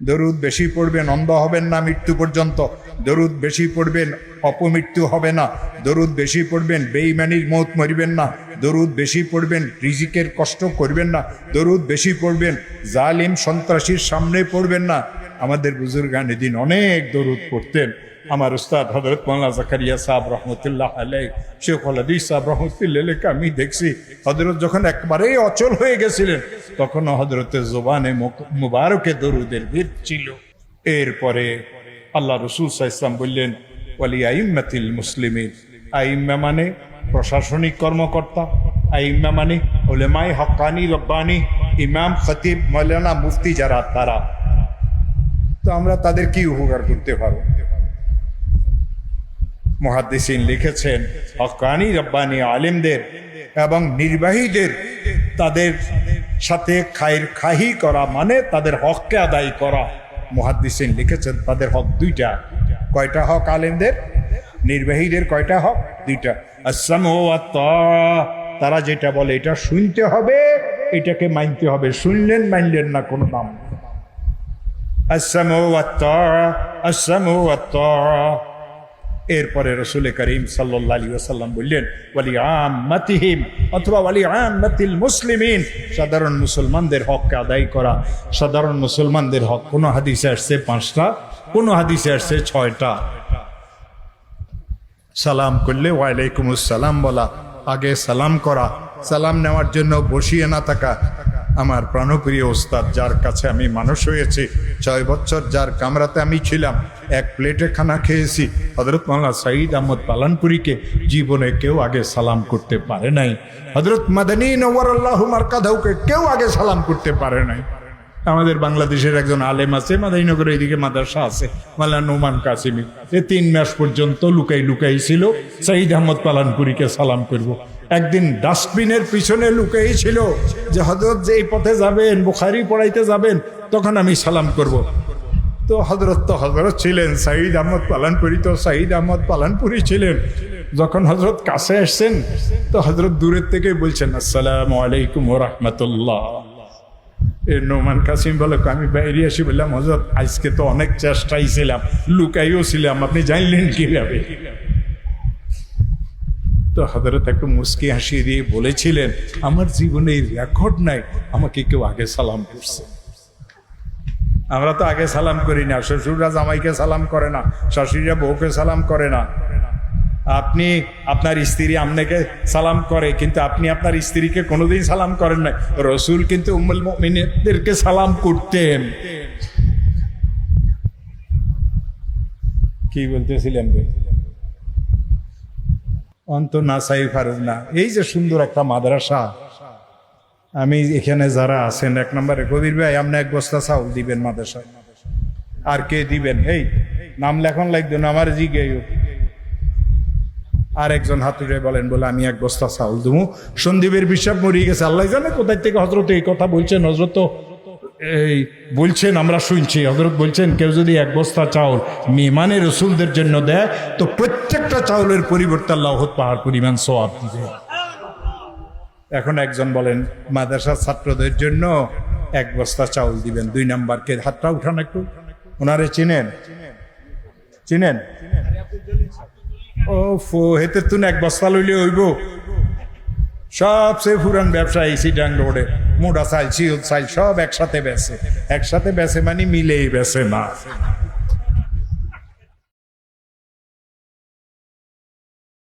দরুদ বেশি পড়বেন, অন্ধ হবেন না মৃত্যু পর্যন্ত। দরুদ বেশি পড়বেন, অপমৃত্যু হবে না। দরুদ বেশি পড়বেন, বেঈমানির মৌত মরিবেন না। দরুদ বেশি পড়বেন, রিজিকের কষ্ট করবেন না। দরুদ বেশি পড়বেন, জালিম সন্ত্রাসীর সামনে পড়বেন না। আমাদের বুজুর্গান এদিন অনেক দরুদ পড়তেন। আমার উস্তাদ হযরত মাওলানা জাকারিয়া সাহেব রহমতুল্লাহ আলাইহি, শেখ হাদিস সাহেব রহমতুল্লাহ আলাইহি, আমি দেখছি হযরত যখন একবারেই অচল হয়ে গেছিলেন তখনও হযরতের জবানে মুবারকে দরুদের ভিড় ছিল। এরপরে আল্লাহ রাসূল সাল্লাল্লাহু আলাইহি ওয়াসাল্লাম বললেন, ওয়ালি আইম্মাতিল মুসলিমিন। আইম্মা মানে প্রশাসনিক কর্মকর্তা, আইম্মা মানে উলামায়ে হক্কানি রব্বানি, ইমাম, খতিব, মাওলানা, মুফতি যারা, তারা। তো আমরা তাদের কি উপকার করতে পারবো? মুহাদ্দিসিন লিখেছেন, হক্কানি রব্বানি আলেমদের এবং নির্বাহীদের তাদের সাথে খাহি করা মানে তাদের হককে আদায় করা। মুহাদ্দিসিন লিখেছেন তাদের হক দুইটা। কয়টা হক আলেমদের? নির্বাহীদের কয়টা হক? দুইটা। আসসামু ওয়াত তাআ, তারা যেটা বলে এটা শুনতে হবে, এটাকে মানতে হবে। শুনলেন মানলেন না কোনো দাম। আসসামু ওয়াত তাআ, আসসামু ওয়াত তাআ। এরপরে রাসূল করিম সাল্লাল্লাহু আলাইহি ওয়াসাল্লাম বললেন, ওয়ালি আম্মাতিহিম অথবা ওয়ালি আম্মাতিল মুসলিমিন, সাধারণ মুসলমানদের হককে আদায় করা। সাধারণ মুসলমানদের হক কোন হাদিসে আসছে 5টা, কোন হাদিসে আসছে 6টা। সালাম করলে ওয়ালাইকুমুস সালাম বলা, আগে সালাম করা, সালাম নেওয়ার জন্য বসিয়ে না থাকা। আমার প্রাণপ্রিয় ওস্তাদ, যার কাছে আমি মানুষ হয়েছি, 6 বছর যার কামরাতে আমি ছিলাম, এক প্লেটে খানা খেয়েছি, হযরত মাওলানা সাঈদ আহমদ পালানপুরীকে জীবনে কেউ আগে সালাম করতে পারে নাই। হযরত মাদানী নওয়ারাল্লাহু মারকাদাহুকে কেউ আগে সালাম করতে পারে নাই। আমাদের বাংলাদেশের একজন আলেম আছে, মাদারীনগরে এইদিকে মাদ্রাসা আছে, মাওলানা নোমান কাসিমি, 3 মাস পর্যন্ত লুকাই ছিল সাঈদ আহমদ পালানপুরীকে সালাম করব। একদিন ডাস্টবিনের পিছনে লুকাই ছিল যে হযরত যে এই পথে যাবেন, বুখারী পড়াইতে যাবেন, তখন আমি সালাম করব। তো হযরত ছিলেন, সাঈদ আহমদ পালানপুরী তো সাঈদ আহমদ পালানপুরী ছিলেন। যখন হযরত কাছে আসছেন তো হযরত দূরের থেকে বলছেন, আসসালামু আলাইকুম ওয়া রাহমাতুল্লাহ। এর নোমান কাসিম বলে, আমি বাইরে আসি বললাম, হযরত আজকে তো অনেক চেষ্টাই ছিলাম, লুকাইও ছিলাম, আপনি জানলেন কিভাবে? তো হযরত একটু মুস্কি হাসি দিয়ে বলেছিলেন, আমার জীবনে রেকর্ড নাই আমাকে কেউ আগে সালাম করছে। আমরা তো আগে সালাম করি না। শ্বশুররা জামাইকে সালাম করে না, শাশুড়িরা বউকে সালাম করে না। আপনি আপনার স্ত্রী আপনাকে সালাম করে, কিন্তু আপনি আপনার স্ত্রীকে কোনোদিন সালাম করেন না। রাসূল কিন্তু উম্মুল মুমিনিনদেরকে সালাম করতেন। কি বলতেছিলেন ভাই? অন্ত না চাই পারুক না। এই যে সুন্দর একটা মাদ্রাসা, আমি এখানে যারা আছেন, 1 নম্বরে কবির ভাই, আপনি 1 বস্তা চাউল দিবেন মাদ্রাসায়। আর কে দিবেন? এই নাম লেখন লাগবে না, আমার জিজ্ঞেস। আর একজন হাতুড়ে বলেন, বলে আমি 1 বস্তা চাউল দেবো। সন্দীপের বিশ্বাস মরিয়ে গেছে, আল্লাহ জানে কোথায় থেকে হযরত এই কথা বলছেন। হযরত তো এই বলছেন, আমরা শুনছি, হযরত বলছেন কেউ যদি 1 বস্তা চাউল মেহমানে রসুলদের জন্য দেয় তো প্রত্যেকটা চাউলের পরিবর্তে আল্লাহ পাহাড় পরিমাণ সওয়াব দিবে। এখন একজন বলেন মাদ্রাসার ছাত্রদের জন্য 1 বস্তা চাউল দিবেন। 2 নম্বরকে হাতটা উঠান একটু। ওনারে চিনেন? চিনেন? ও ফো, হেতে তুন 1 বস্তা লইলে হইব? সবচেয়ে পুরান ব্যবসায়ী সিটাং রোডে মোটা চাল, চিল চাল সব একসাথে বেচে। একসাথে বেচে মানে মিলেই বেচে না।